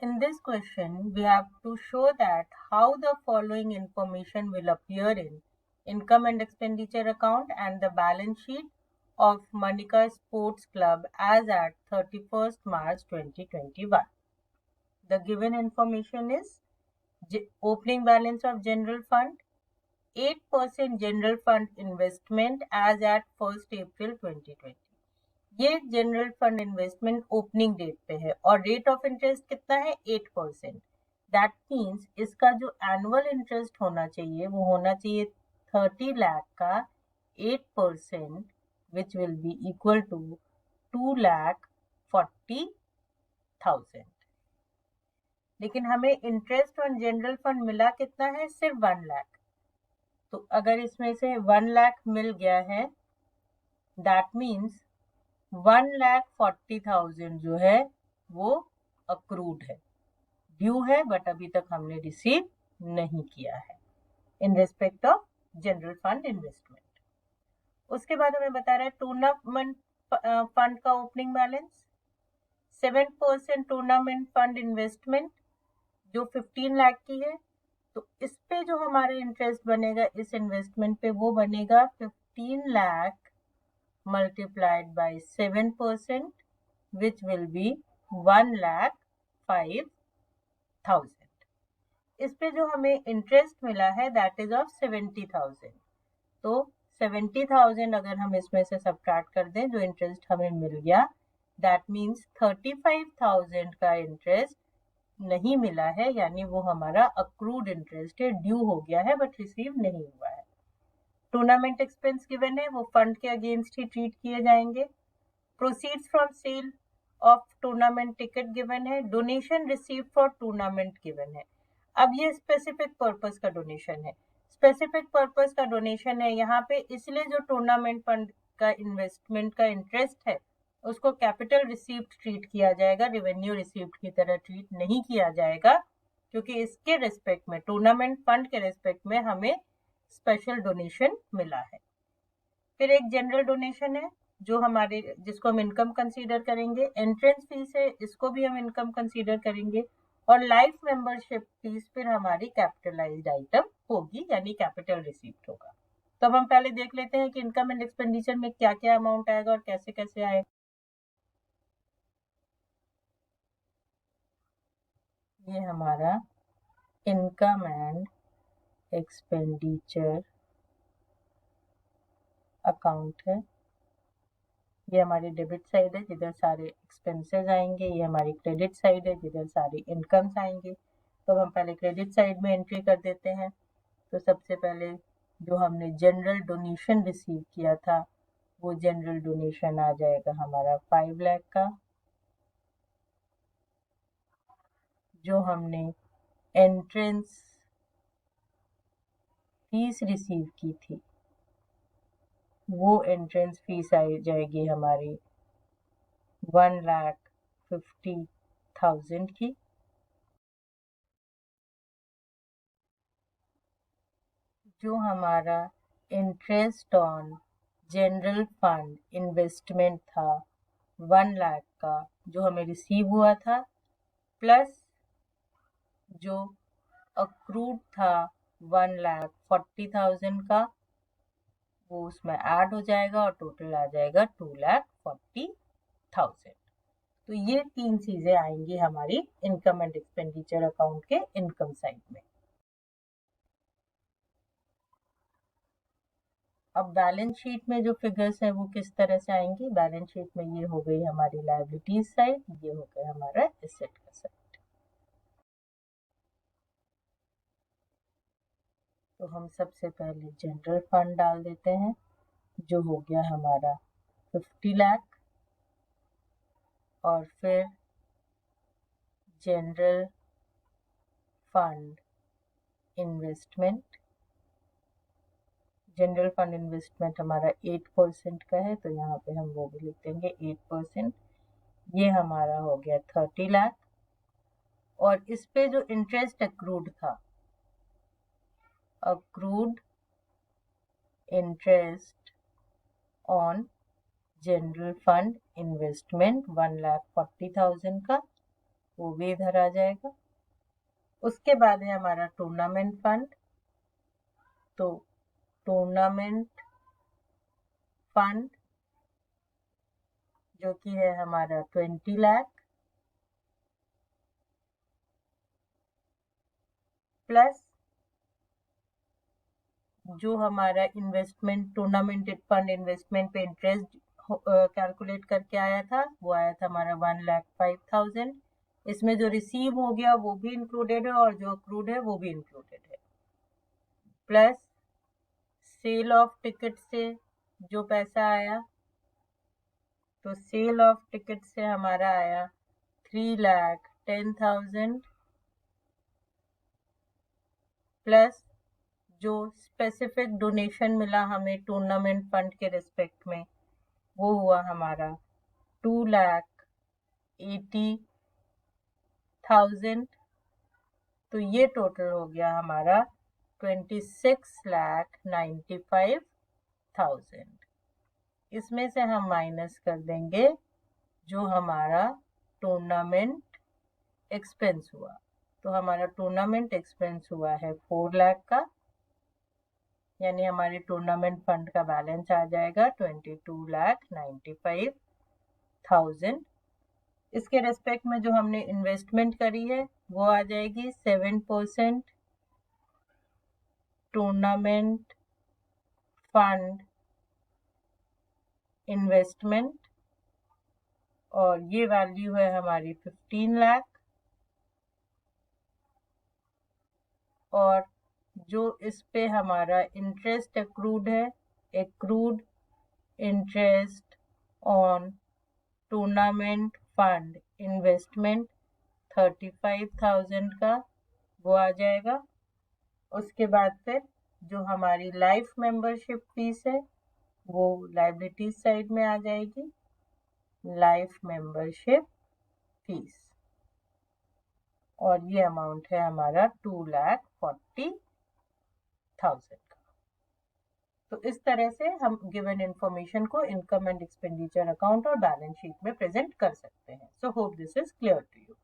In this question, we have to show that how the following information will appear in income and expenditure account and the balance sheet of Manika Sports Club as at 31st March 2021. The given information is opening balance of general fund, 8% general fund investment as at 1st April 2020. ये general fund investment opening date पे है और rate of interest कितना है 8%. That means इसका जो annual interest होना चाहिए वो होना चाहिए 30 लाख का 8% which will be equal to 2,40,000. लेकिन हमें इंटरेस्ट ऑन जनरल फंड मिला कितना है, सिर्फ 1 लाख. तो अगर इसमें से 1 लाख मिल गया है दैट मीन्स 1,40,000 जो है वो अक्रूड है, ड्यू है, बट अभी तक हमने रिसीव नहीं किया है in respect of general fund investment. उसके बाद हमें बता रहा है टूर्नामेंट फंड का opening balance 7% tournament fund investment जो 15 लाख की है. तो इस पे जो हमारा इंटरेस्ट बनेगा इस इन्वेस्टमेंट पे वो बनेगा 15 lakh multiplied by 7% which will be 1,05,000. इस पे जो हमें इंटरेस्ट मिला है दैट इज ऑफ 70,000. तो 70,000 अगर हम इसमें से सब्ट्रैक्ट कर दें जो इंटरेस्ट हमें मिल गया दैट मीन्स 35,000 का इंटरेस्ट नहीं मिला है, यानी वो हमारा अक्रूड इंटरेस्ट है, ड्यू हो गया है बट रिसीव नहीं हुआ है. टूर्नामेंट एक्सपेंस गिवन है वो फंड के अगेंस्ट ही ट्रीट किए जाएंगे. Proceeds from sale of tournament ticket given है. Donation receive for tournament given है. अब ये स्पेसिफिक पर्पस का डोनेशन है. स्पेसिफिक पर्पस का डोनेशन है यहाँ पे इसलिए जो टूर्नामेंट फंड का इन्वेस्टमेंट का इंटरेस्ट है उसको कैपिटल रिसीव्ड ट्रीट किया जाएगा, रेवेन्यू रिसीव्ड की तरह ट्रीट नहीं किया जाएगा क्योंकि इसके रिस्पेक्ट में टूर्नामेंट फंड के रिस्पेक्ट में हमें स्पेशल डोनेशन मिला है. फिर एक जनरल डोनेशन है जो हमारे जिसको हम इनकम कंसीडर करेंगे. एंट्रेंस फीस है इसको भी हम इनकम कंसीडर करेंगे और लाइफ मेंबरशिप फीस फिर हमारी कैपिटलाइज्ड आइटम होगी यानी कैपिटल रिसीव्ड होगा. तो अब हम पहले देख लेते हैं कि इनकम एंड एक्सपेंडिचर में क्या क्या अमाउंट आएगा और कैसे कैसे आएगा. ये हमारा इनकम एंड एक्सपेंडिचर अकाउंट है. ये हमारी डेबिट साइड है जिधर सारे एक्सपेंसेस आएंगे, ये हमारी क्रेडिट साइड है जिधर सारी इनकम्स आएंगे. तो हम पहले क्रेडिट साइड में एंट्री कर देते हैं. तो सबसे पहले जो हमने जनरल डोनेशन रिसीव किया था वो जनरल डोनेशन आ जाएगा हमारा 5 लाख का. जो हमने एंट्रेंस फीस रिसीव की थी वो एंट्रेंस फीस आ जाएगी हमारी 1,50,000 की. जो हमारा interest on general fund investment था 1 लाख का जो हमें रिसीव हुआ था प्लस जो अक्रूड था 1,40,000 का वो उसमें ऐड हो जाएगा और टोटल आ जाएगा 2,40,000. तो ये 3 चीजें आएंगी हमारी इनकम एंड एक्सपेंडिचर अकाउंट के इनकम साइड में. अब बैलेंस शीट में जो फिगर्स है वो किस तरह से आएंगी. बैलेंस शीट में ये हो गई हमारी लायबिलिटीज साइड, ये हो गया हमारा एसेट का साइड. तो हम सबसे पहले जनरल फंड डाल देते हैं जो हो गया हमारा 50 लाख और फिर general fund investment. General fund investment हमारा 8% का है तो यहाँ पे हम वो भी लिख देंगे 8%. ये हमारा हो गया 30 लाख और इस पे जो इंटरेस्ट अक्रूड था, accrued interest on general fund investment 1,40,000 का वो भी इधर आ जाएगा। उसके बाद है हमारा टूर्नामेंट फंड। तो टूर्नामेंट फंड जो कि है हमारा 20 लाख प्लस जो हमारा इन्वेस्टमेंट टूर्नामेंट फंड इन्वेस्टमेंट पे इंटरेस्ट कैलकुलेट करके आया था, वो आया था हमारा 1,05,000। इसमें जो रिसीव हो गया वो भी इंक्लूडेड है और जो अक्रूड है वो भी इंक्लूडेड है, प्लस सेल ऑफ टिकट से जो पैसा आया, तो सेल ऑफ टिकट से हमारा आया 3,10,000 प्लस जो स्पेसिफिक डोनेशन मिला हमें टूर्नामेंट फंड के रिस्पेक्ट में वो हुआ हमारा 2,80,000। तो ये टोटल हो गया हमारा 26,95,000। इसमें से हम माइनस कर देंगे जो हमारा टूर्नामेंट एक्सपेंस हुआ। तो हमारा टूर्नामेंट एक्सपेंस हुआ है 4 लाख का, यानी हमारे टूर्नामेंट फंड का बैलेंस आ जाएगा 22,95,000। इसके रेस्पेक्ट में जो हमने इन्वेस्टमेंट करी है वो आ जाएगी 7% टूर्नामेंट फंड इन्वेस्टमेंट, और ये वैल्यू है हमारी 15 लाख। और जो इस पे हमारा इंटरेस्ट एक्रूड है, accrued interest on tournament fund investment 35,000 का वो आ जाएगा। उसके बाद फिर जो हमारी लाइफ मेंबरशिप फीस है वो लायबिलिटी साइड में आ जाएगी, लाइफ मेंबरशिप फीस, और ये अमाउंट है हमारा 2,40,000 का। तो इस तरह से हम गिवन इंफॉर्मेशन को इनकम एंड एक्सपेंडिचर अकाउंट और बैलेंस शीट में प्रेजेंट कर सकते हैं। So hope this is clear to you.